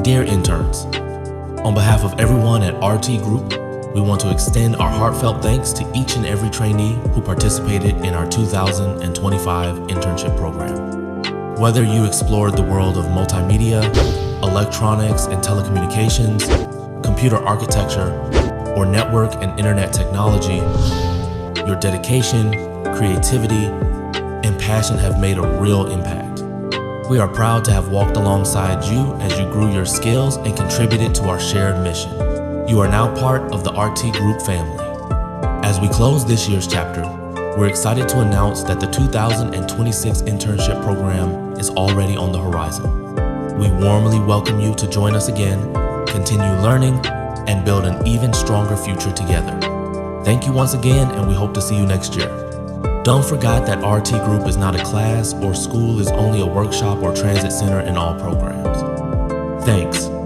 Dear interns, on behalf of everyone at RT Group, we want to extend our heartfelt thanks to each and every trainee who participated in our 2025 internship program. Whether you explored the world of multimedia, electronics and telecommunications, computer architecture, or network and internet technology, your dedication, creativity, and passion have made a real impact. We are proud to have walked alongside you as you grew your skills and contributed to our shared mission. You are now part of the RT Group family. As we close this year's chapter, we're excited to announce that the 2026 internship program is already on the horizon. We warmly welcome you to join us again, continue learning, and build an even stronger future together. Thank you once again, and we hope to see you next year. Don't forget that RT Group is not a class or school is only a workshop or transit center in all programs. Thanks.